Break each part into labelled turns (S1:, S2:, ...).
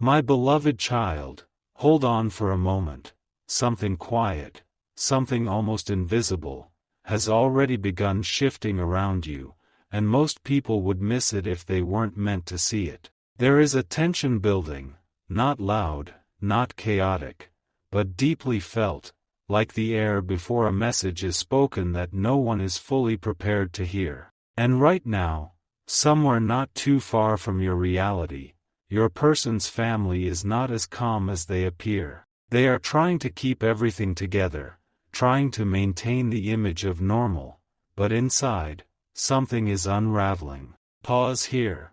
S1: My beloved child, hold on for a moment. Something quiet, something almost invisible, has already begun shifting around you, and most people would miss it if they weren't meant to see it. There is a tension building, not loud, not chaotic, but deeply felt, like the air before a message is spoken that no one is fully prepared to hear. And right now, somewhere not too far from your reality, your person's family is not as calm as they appear. They are trying to keep everything together, trying to maintain the image of normal, but inside, something is unraveling. Pause here.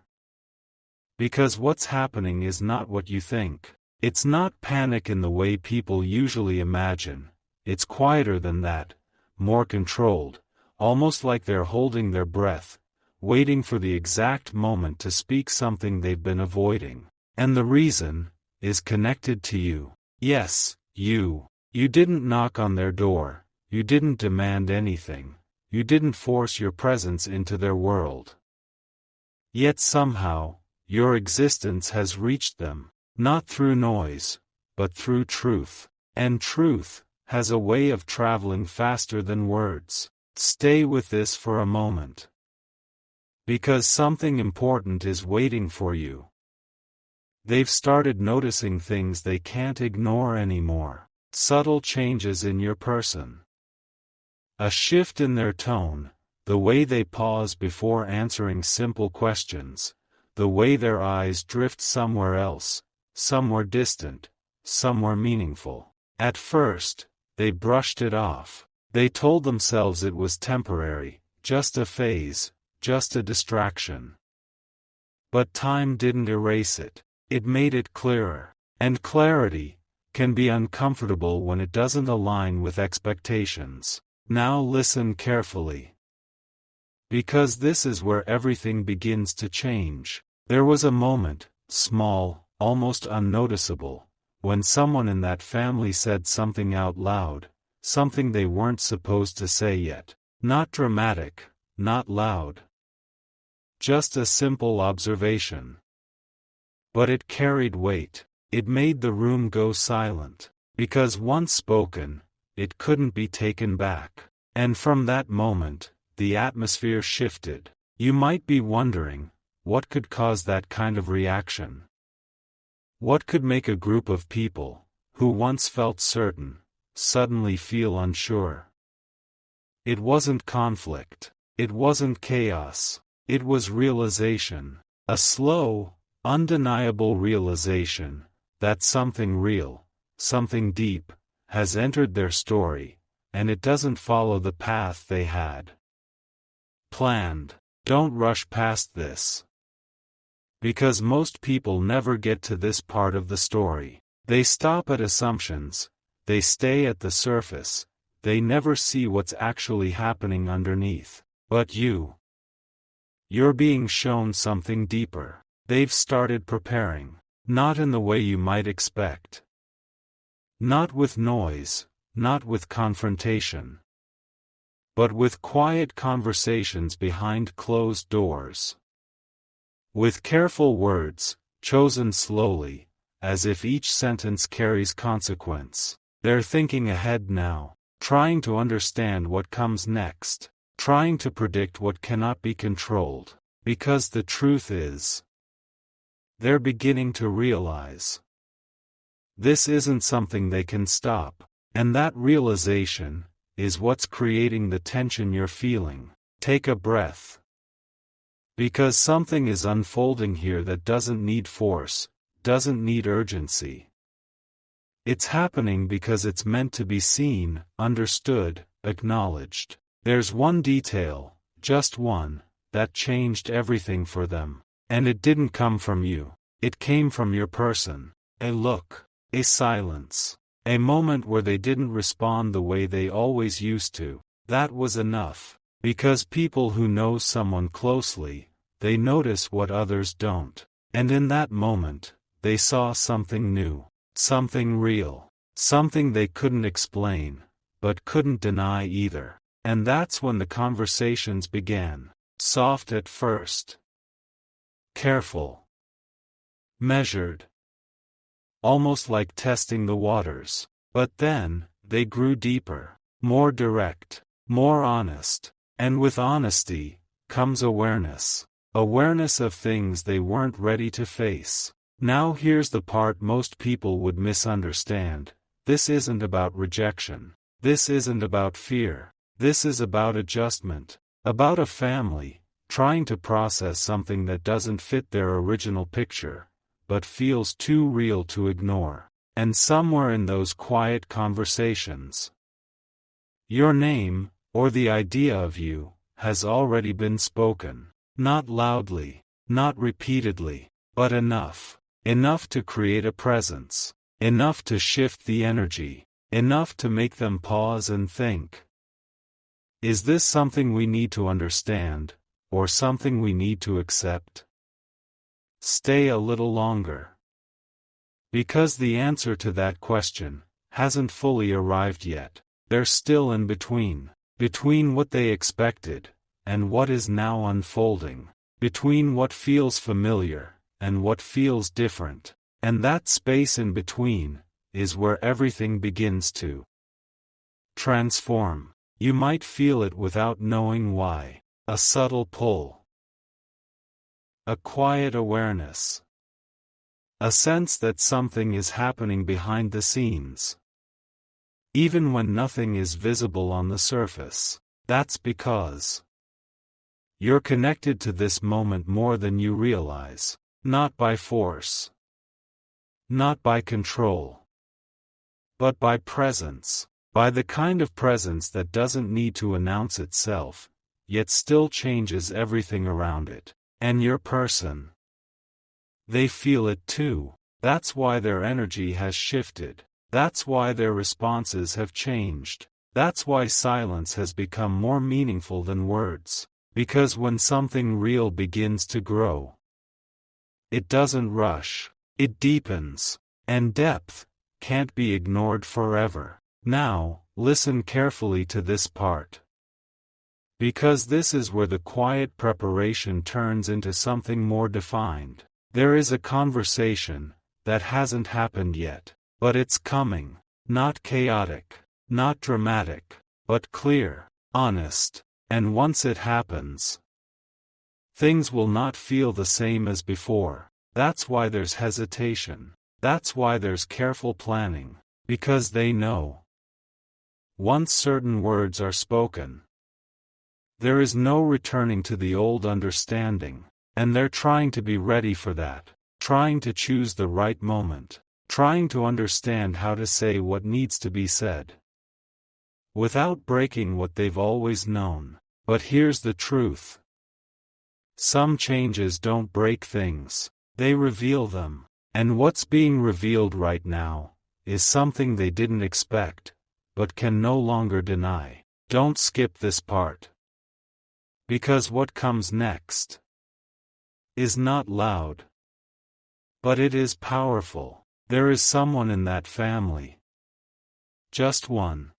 S1: Because what's happening is not what you think. It's not panic in the way people usually imagine. It's quieter than that, more controlled, almost like they're holding their breath, waiting for the exact moment to speak something they've been avoiding. And the reason is connected to you. Yes, you. You didn't knock on their door, you didn't demand anything, you didn't force your presence into their world. Yet somehow, your existence has reached them, not through noise, but through truth. And truth has a way of traveling faster than words. Stay with this for a moment. Because something important is waiting for you. They've started noticing things they can't ignore anymore. Subtle changes in your person. A shift in their tone, the way they pause before answering simple questions, the way their eyes drift somewhere else, somewhere distant, somewhere meaningful. At first, they brushed it off. They told themselves it was temporary, just a phase, just a distraction. But time didn't erase it. It made it clearer. And clarity can be uncomfortable when it doesn't align with expectations. Now listen carefully. Because this is where everything begins to change. There was a moment, small, almost unnoticeable, when someone in that family said something out loud, something they weren't supposed to say yet. Not dramatic, not loud. Just a simple observation. But it carried weight. It made the room go silent. Because once spoken, it couldn't be taken back. And from that moment, the atmosphere shifted. You might be wondering, what could cause that kind of reaction? What could make a group of people, who once felt certain, suddenly feel unsure? It wasn't conflict. It wasn't chaos. It was realization. A slow, undeniable realization that something real, something deep, has entered their story, and it doesn't follow the path they had planned. Don't rush past this. Because most people never get to this part of the story. They stop at assumptions, they stay at the surface, they never see what's actually happening underneath. But you're being shown something deeper. They've started preparing. Not in the way you might expect. Not with noise, not with confrontation. But with quiet conversations behind closed doors. With careful words, chosen slowly, as if each sentence carries consequence. They're thinking ahead now, trying to understand what comes next, trying to predict what cannot be controlled. Because the truth is, they're beginning to realize this isn't something they can stop, and that realization is what's creating the tension you're feeling. Take a breath. Because something is unfolding here that doesn't need force, doesn't need urgency. It's happening because it's meant to be seen, understood, acknowledged. There's one detail, just one, that changed everything for them. And it didn't come from you. It came from your person. A look, a silence, a moment where they didn't respond the way they always used to. That was enough. Because people who know someone closely, they notice what others don't. And in that moment, they saw something new, something real, something they couldn't explain, but couldn't deny either. And that's when the conversations began. Soft at first. Careful. Measured. almost like testing the waters. But then, they grew deeper, more direct, more honest. And with honesty, comes awareness. Awareness of things they weren't ready to face. Now here's the part most people would misunderstand. This isn't about rejection. This isn't about fear. This is about adjustment. About a family, trying to process something that doesn't fit their original picture, but feels too real to ignore. And somewhere in those quiet conversations, your name, or the idea of you, has already been spoken. Not loudly, not repeatedly, but enough. Enough to create a presence. Enough to shift the energy. Enough to make them pause and think. Is this something we need to understand, or something we need to accept? Stay a little longer. Because the answer to that question hasn't fully arrived yet. They're still in between. Between what they expected, and what is now unfolding. Between what feels familiar, and what feels different. And that space in between is where everything begins to transform. You might feel it without knowing why. A subtle pull. A quiet awareness. A sense that something is happening behind the scenes. Even when nothing is visible on the surface. That's because you're connected to this moment more than you realize. Not by force. Not by control. But by presence. By the kind of presence that doesn't need to announce itself, yet still changes everything around it. And your person. They feel it too. That's why their energy has shifted. That's why their responses have changed. That's why silence has become more meaningful than words. Because when something real begins to grow, it doesn't rush. It deepens. And depth can't be ignored forever. Now, listen carefully to this part. Because this is where the quiet preparation turns into something more defined. There is a conversation that hasn't happened yet, but it's coming. Not chaotic, not dramatic, but clear, honest. And once it happens, things will not feel the same as before. That's why there's hesitation. That's why there's careful planning. Because they know. Once certain words are spoken, there is no returning to the old understanding. And they're trying to be ready for that. Trying to choose the right moment. Trying to understand how to say what needs to be said, without breaking what they've always known. But here's the truth. Some changes don't break things. They reveal them. And what's being revealed right now is something they didn't expect, but can no longer deny. Don't skip this part. Because what comes next is not loud, but it is powerful. There is someone in that family, just one,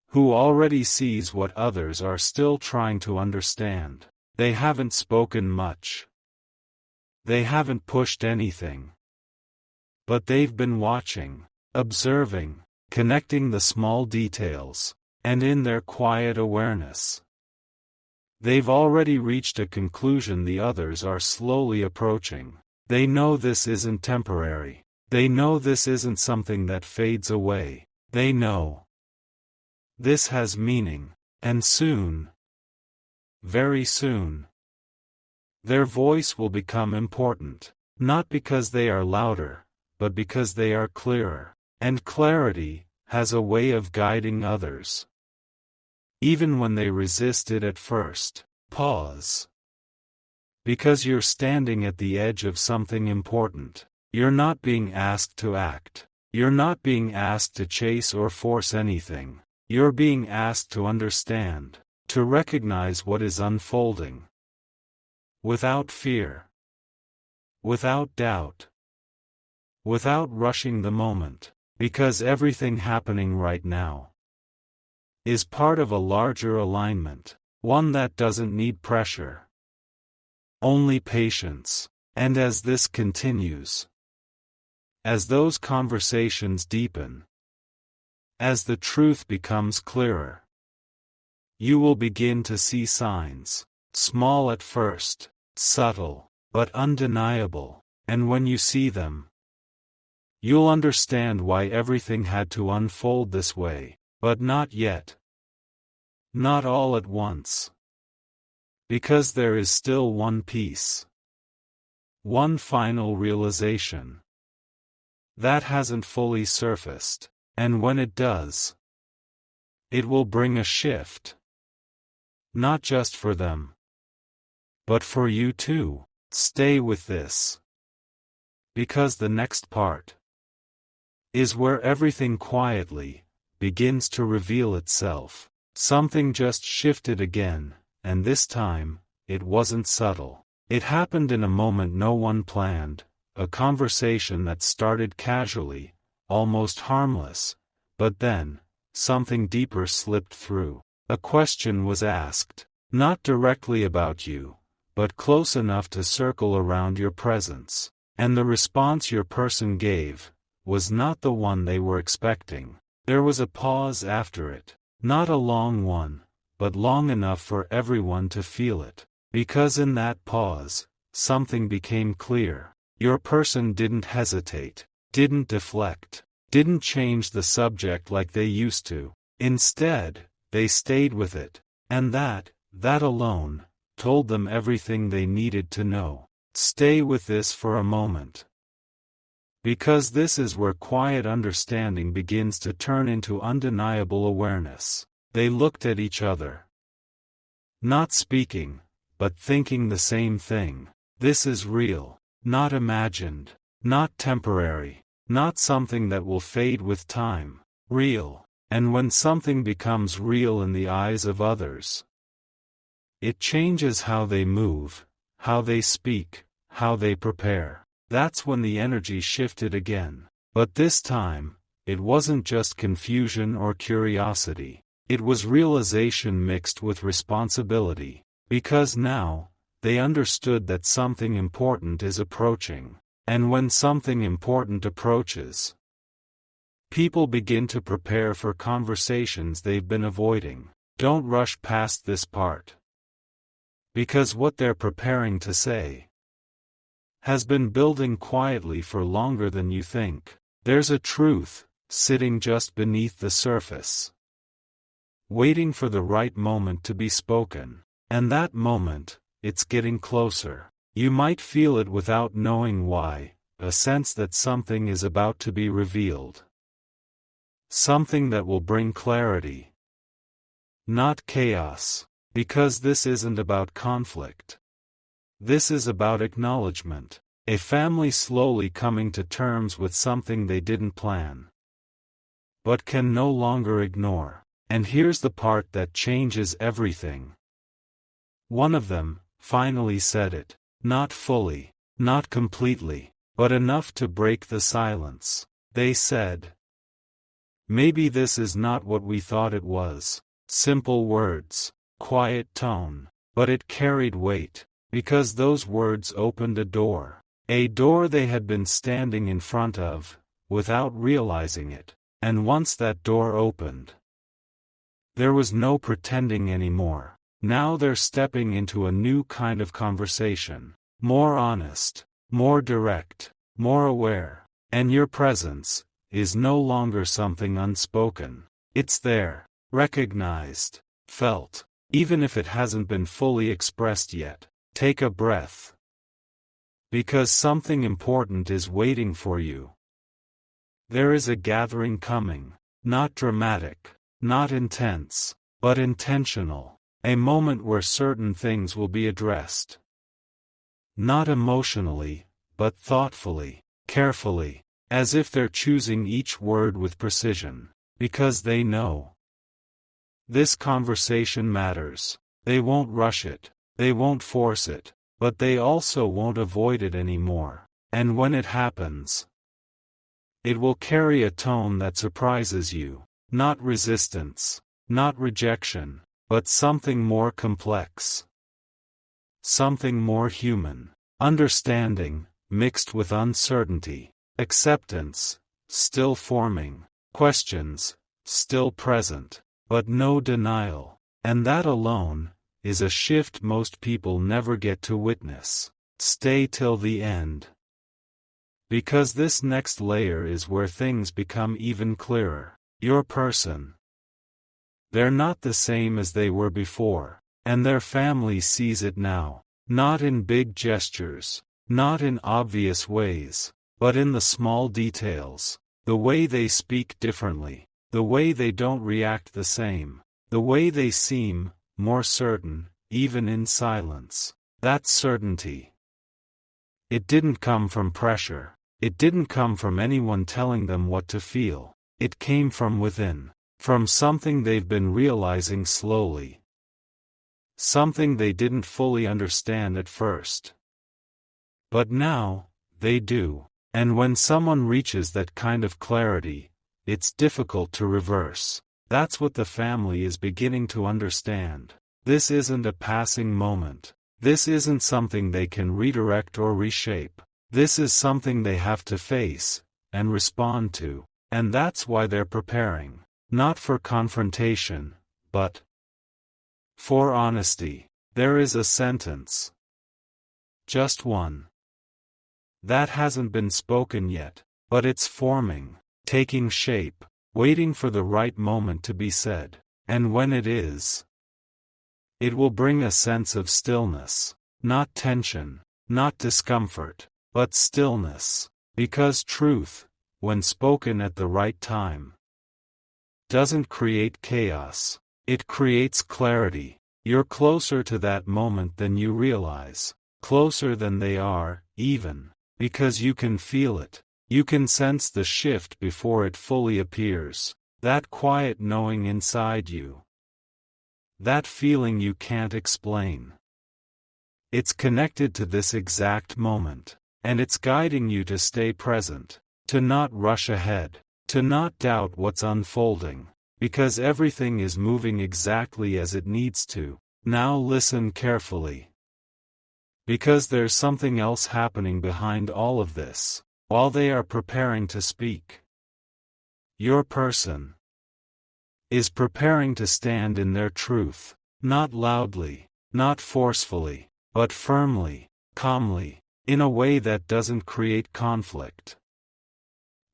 S1: who already sees what others are still trying to understand. They haven't spoken much. They haven't pushed anything. But they've been watching, observing, connecting the small details, and in their quiet awareness, they've already reached a conclusion the others are slowly approaching. They know this isn't temporary. They know this isn't something that fades away. They know this has meaning. And soon, very soon, their voice will become important. Not because they are louder, but because they are clearer. And clarity has a way of guiding others. Even when they resist it at first. Pause. Because you're standing at the edge of something important. You're not being asked to act. You're not being asked to chase or force anything. You're being asked to understand, to recognize what is unfolding. Without fear. Without doubt. Without rushing the moment. Because everything happening right now is part of a larger alignment. One that doesn't need pressure. Only patience. And as this continues, As those conversations deepen, as the truth becomes clearer, you will begin to see signs, small at first, subtle, but undeniable, and when you see them, you'll understand why everything had to unfold this way, but not yet. Not all at once. Because there is still one piece. One final realization. That hasn't fully surfaced, and when it does, it will bring a shift. Not just for them, but for you too. Stay with this. Because the next part is where everything quietly begins to reveal itself. Something just shifted again, and this time, it wasn't subtle. It happened in a moment no one planned, a conversation that started casually, almost harmless, but then, something deeper slipped through. A question was asked, not directly about you, but close enough to circle around your presence, and the response your person gave was not the one they were expecting. There was a pause after it, not a long one, but long enough for everyone to feel it, because in that pause, something became clear. Your person didn't hesitate, didn't deflect, didn't change the subject like they used to. Instead, they stayed with it, and that alone, told them everything they needed to know. Stay with this for a moment. Because this is where quiet understanding begins to turn into undeniable awareness. They looked at each other. Not speaking, but thinking the same thing. This is real, not imagined, not temporary, not something that will fade with time. Real. And when something becomes real in the eyes of others, it changes how they move, how they speak, how they prepare. That's when the energy shifted again. But this time, it wasn't just confusion or curiosity. It was realization mixed with responsibility. Because now, they understood that something important is approaching. And when something important approaches, people begin to prepare for conversations they've been avoiding. Don't rush past this part. Because what they're preparing to say has been building quietly for longer than you think. There's a truth, sitting just beneath the surface, waiting for the right moment to be spoken. And that moment, it's getting closer. You might feel it without knowing why, a sense that something is about to be revealed. Something that will bring clarity. Not chaos. Because this isn't about conflict. This is about acknowledgement. A family slowly coming to terms with something they didn't plan, but can no longer ignore. And here's the part that changes everything. One of them finally said it. Not fully, not completely, but enough to break the silence. They said, "Maybe this is not what we thought it was." Simple words, quiet tone, but it carried weight, because those words opened a door they had been standing in front of, without realizing it. And once that door opened, there was no pretending anymore. Now they're stepping into a new kind of conversation. More honest, more direct, more aware. And your presence is no longer something unspoken. It's there, recognized, felt, even if it hasn't been fully expressed yet. Take a breath. Because something important is waiting for you. There is a gathering coming, not dramatic, not intense, but intentional. A moment where certain things will be addressed. Not emotionally, but thoughtfully, carefully, as if they're choosing each word with precision, because they know this conversation matters. They won't rush it, they won't force it, but they also won't avoid it anymore. And when it happens, it will carry a tone that surprises you. Not resistance, not rejection, but something more complex. Something more human. Understanding, mixed with uncertainty. Acceptance, still forming. Questions, still present. But no denial. And that alone is a shift most people never get to witness. Stay till the end. Because this next layer is where things become even clearer. Your person. They're not the same as they were before, and their family sees it now. Not in big gestures, not in obvious ways, but in the small details. The way they speak differently, the way they don't react the same, the way they seem more certain, even in silence. That certainty. It didn't come from pressure. It didn't come from anyone telling them what to feel. It came from within. From something they've been realizing slowly. Something they didn't fully understand at first. But now, they do. And when someone reaches that kind of clarity, it's difficult to reverse. That's what the family is beginning to understand. This isn't a passing moment. This isn't something they can redirect or reshape. This is something they have to face, and respond to. And that's why they're preparing. Not for confrontation, but for honesty. There is a sentence. Just one. That hasn't been spoken yet, but it's forming, taking shape, waiting for the right moment to be said. And when it is, it will bring a sense of stillness, not tension, not discomfort, but stillness. Because truth, when spoken at the right time, doesn't create chaos. It creates clarity. You're closer to that moment than you realize. Closer than they are, even. Because you can feel it. You can sense the shift before it fully appears. That quiet knowing inside you. That feeling you can't explain. It's connected to this exact moment. And it's guiding you to stay present. To not rush ahead. To not doubt what's unfolding. Because everything is moving exactly as it needs to. Now listen carefully. Because there's something else happening behind all of this, while they are preparing to speak. Your person is preparing to stand in their truth, not loudly, not forcefully, but firmly, calmly, in a way that doesn't create conflict.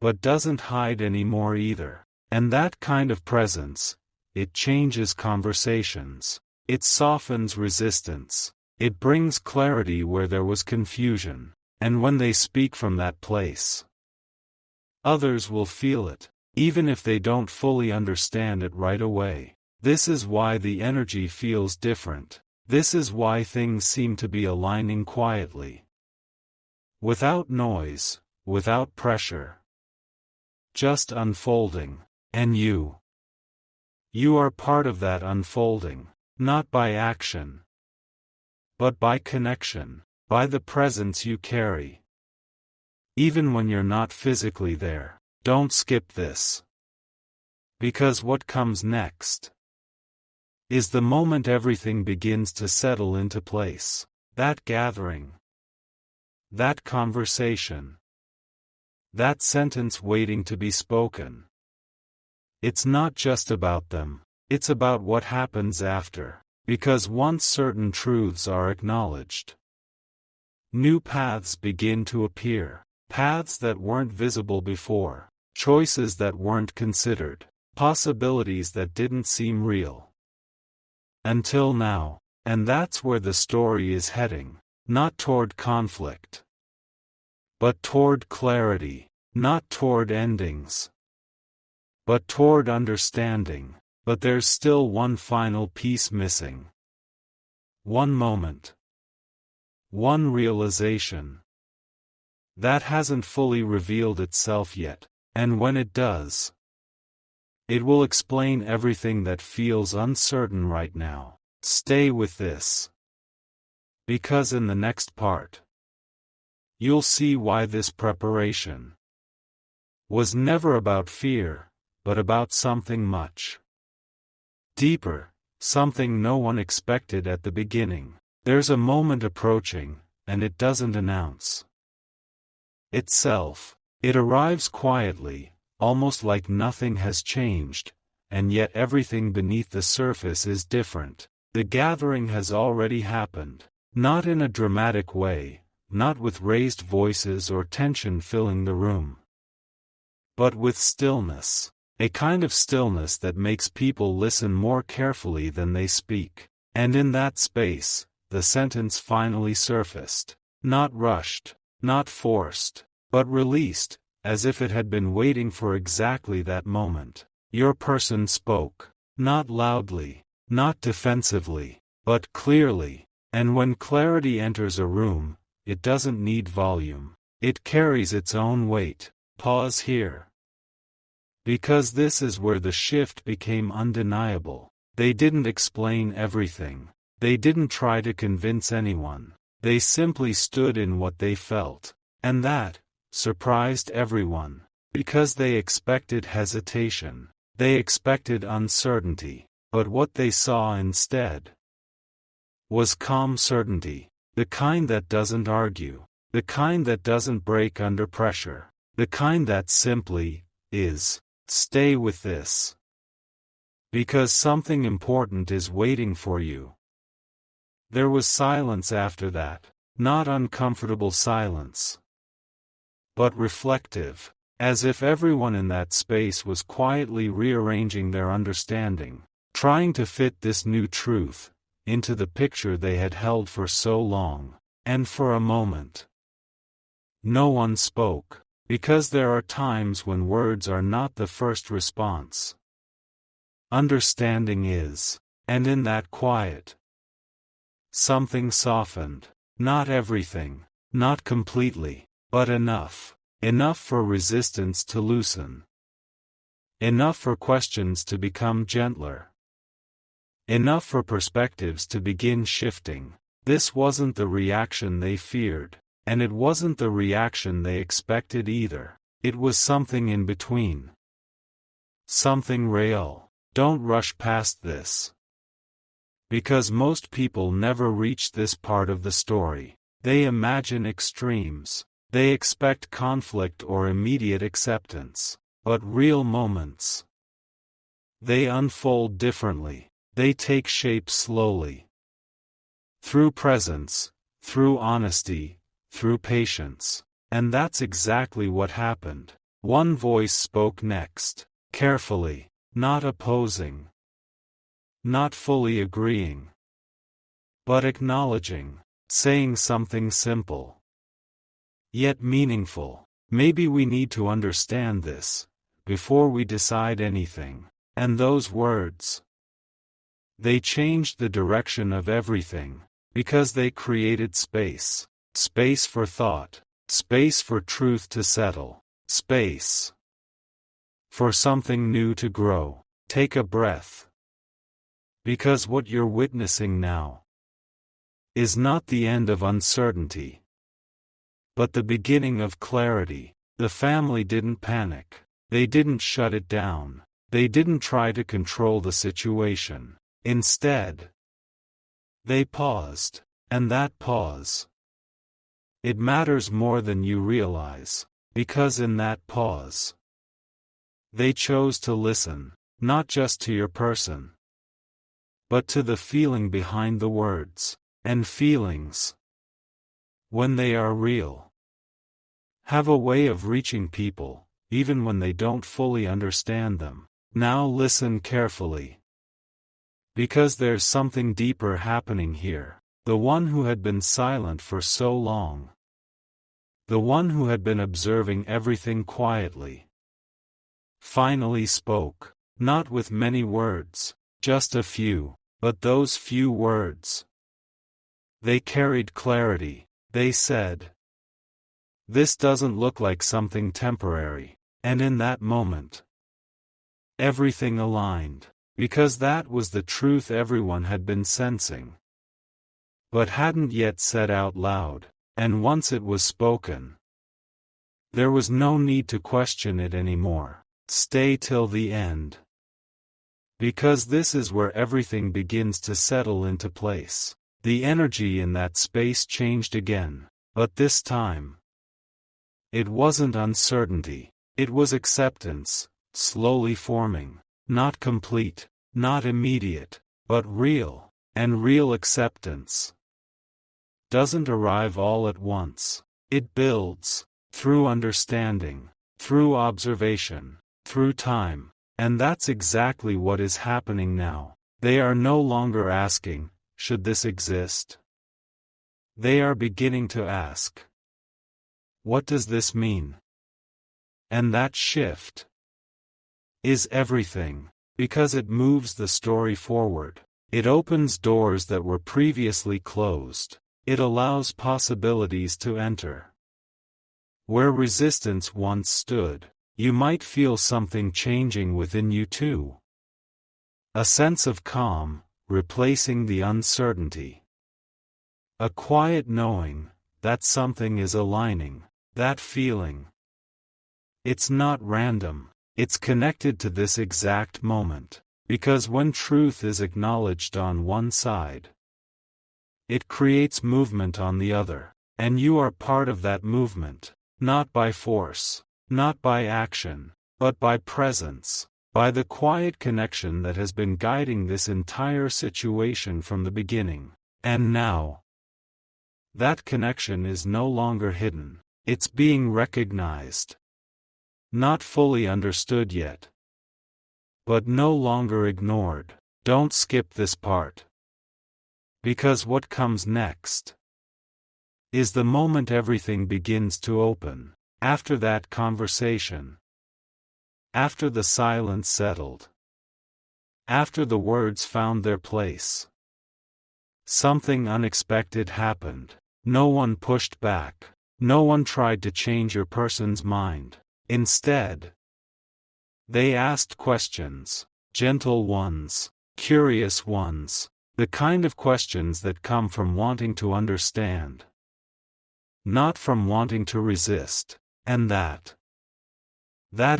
S1: But doesn't hide anymore either. And that kind of presence, it changes conversations. It softens resistance. It brings clarity where there was confusion. And when they speak from that place, others will feel it, even if they don't fully understand it right away. This is why the energy feels different. This is why things seem to be aligning quietly. Without noise, without pressure. Just unfolding. And you are part of that unfolding, not by action, but by connection, by the presence you carry. Even when you're not physically there, don't skip this. Because what comes next is the moment everything begins to settle into place. That gathering, that conversation, that sentence waiting to be spoken. It's not just about them, it's about what happens after. Because once certain truths are acknowledged, new paths begin to appear. Paths that weren't visible before. Choices that weren't considered. Possibilities that didn't seem real. Until now. And that's where the story is heading. Not toward conflict, but toward clarity. Not toward endings, but toward understanding. But there's still one final piece missing. One moment. One realization. That hasn't fully revealed itself yet, and when it does, it will explain everything that feels uncertain right now. Stay with this. Because in the next part, you'll see why this preparation was never about fear, but about something much deeper, something no one expected at the beginning. There's a moment approaching, and it doesn't announce itself. It arrives quietly, almost like nothing has changed, and yet everything beneath the surface is different. The gathering has already happened. Not in a dramatic way, not with raised voices or tension filling the room, but with stillness. A kind of stillness that makes people listen more carefully than they speak. And in that space, the sentence finally surfaced. Not rushed, not forced, but released, as if it had been waiting for exactly that moment. Your person spoke. Not loudly, not defensively, but clearly. And when clarity enters a room, it doesn't need volume. It carries its own weight. Pause here. Because this is where the shift became undeniable. They didn't explain everything. They didn't try to convince anyone. They simply stood in what they felt. And that surprised everyone. Because they expected hesitation. They expected uncertainty. But what they saw instead was calm certainty. The kind that doesn't argue. The kind that doesn't break under pressure. The kind that simply is. Stay with this. Because something important is waiting for you. There was silence after that. Not uncomfortable silence, but reflective, as if everyone in that space was quietly rearranging their understanding, trying to fit this new truth into the picture they had held for so long. And for a moment, no one spoke. Because there are times when words are not the first response. Understanding is. And in that quiet, something softened. Not everything, not completely, but enough. Enough for resistance to loosen. Enough for questions to become gentler. Enough for perspectives to begin shifting. This wasn't the reaction they feared. And it wasn't the reaction they expected either. It was something in between. Something real. Don't rush past this. Because most people never reach this part of the story. They imagine extremes. They expect conflict or immediate acceptance. But real moments, they unfold differently. They take shape slowly. Through presence, through honesty, through patience. And that's exactly what happened. One voice spoke next. Carefully. Not opposing. Not fully agreeing. But acknowledging. Saying something simple. Yet meaningful. Maybe we need to understand this before we decide anything. And those words, they changed the direction of everything. Because they created space. Space for thought. Space for truth to settle. Space for something new to grow. Take a breath. Because what you're witnessing now is not the end of uncertainty, but the beginning of clarity. The family didn't panic. They didn't shut it down. They didn't try to control the situation. Instead, they paused. And that pause, it matters more than you realize, because in that pause, they chose to listen, not just to your person, but to the feeling behind the words. And feelings, when they are real, have a way of reaching people, even when they don't fully understand them. Now listen carefully. Because there's something deeper happening here. The one who had been silent for so long. The one who had been observing everything quietly. Finally spoke. Not with many words, just a few, but those few words, they carried clarity. They said, "This doesn't look like something temporary." And in that moment, everything aligned. Because that was the truth everyone had been sensing, but hadn't yet said out loud. And once it was spoken, there was no need to question it anymore. Stay till the end. Because this is where everything begins to settle into place. The energy in that space changed again, but this time, It wasn't uncertainty. It was acceptance, slowly forming. Not complete, not immediate, but real. And real acceptance doesn't arrive all at once. It builds, through understanding, through observation, through time. And that's exactly what is happening now. They are no longer asking, should this exist? They are beginning to ask, what does this mean? And that shift is everything, because it moves the story forward. It opens doors that were previously closed. It allows possibilities to enter. Where resistance once stood, you might feel something changing within you too. A sense of calm, replacing the uncertainty. A quiet knowing that something is aligning. That feeling. It's not random. It's connected to this exact moment. Because when truth is acknowledged on one side, it creates movement on the other. And you are part of that movement. Not by force, not by action, but by presence. By the quiet connection that has been guiding this entire situation from the beginning. And now, that connection is no longer hidden. It's being recognized. Not fully understood yet, but no longer ignored. Don't skip this part. Because what comes next is the moment everything begins to open. After that conversation. After the silence settled. After the words found their place. Something unexpected happened. No one pushed back. No one tried to change your person's mind. Instead, they asked questions. Gentle ones. Curious ones. The kind of questions that come from wanting to understand. Not from wanting to resist. And that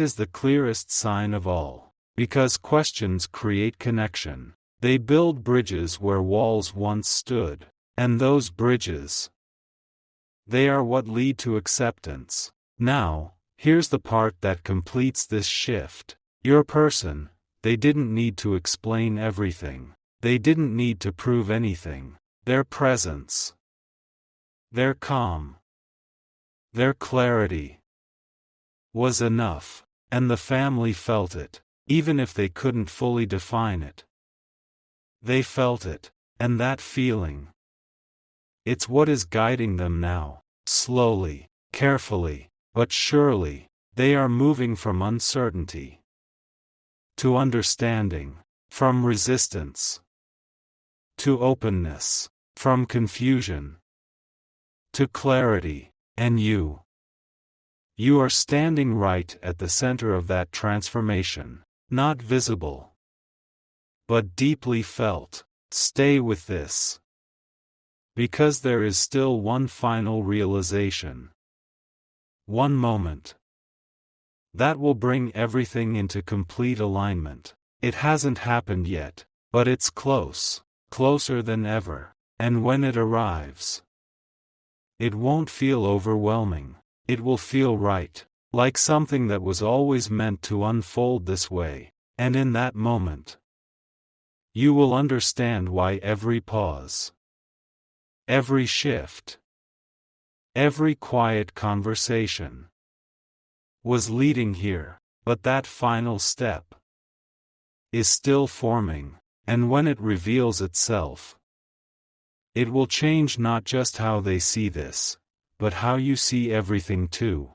S1: is the clearest sign of all. Because questions create connection. They build bridges where walls once stood. And those bridges, they are what lead to acceptance. Now, here's the part that completes this shift. Your person, they didn't need to explain everything. They didn't need to prove anything. Their presence, their calm, their clarity was enough. And the family felt it, even if they couldn't fully define it. They felt it, and that feeling, it's what is guiding them now. Slowly, carefully, but surely, they are moving from uncertainty to understanding, from resistance to openness, from confusion to clarity. And you are standing right at the center of that transformation. Not visible, but deeply felt. Stay with this. Because there is still one final realization. One moment. That will bring everything into complete alignment. It hasn't happened yet, but it's close, closer than ever. And when it arrives, it won't feel overwhelming. It will feel right, like something that was always meant to unfold this way. And in that moment, you will understand why every pause, every shift, every quiet conversation was leading here. But that final step is still forming, and when it reveals itself, it will change not just how they see this, but how you see everything too.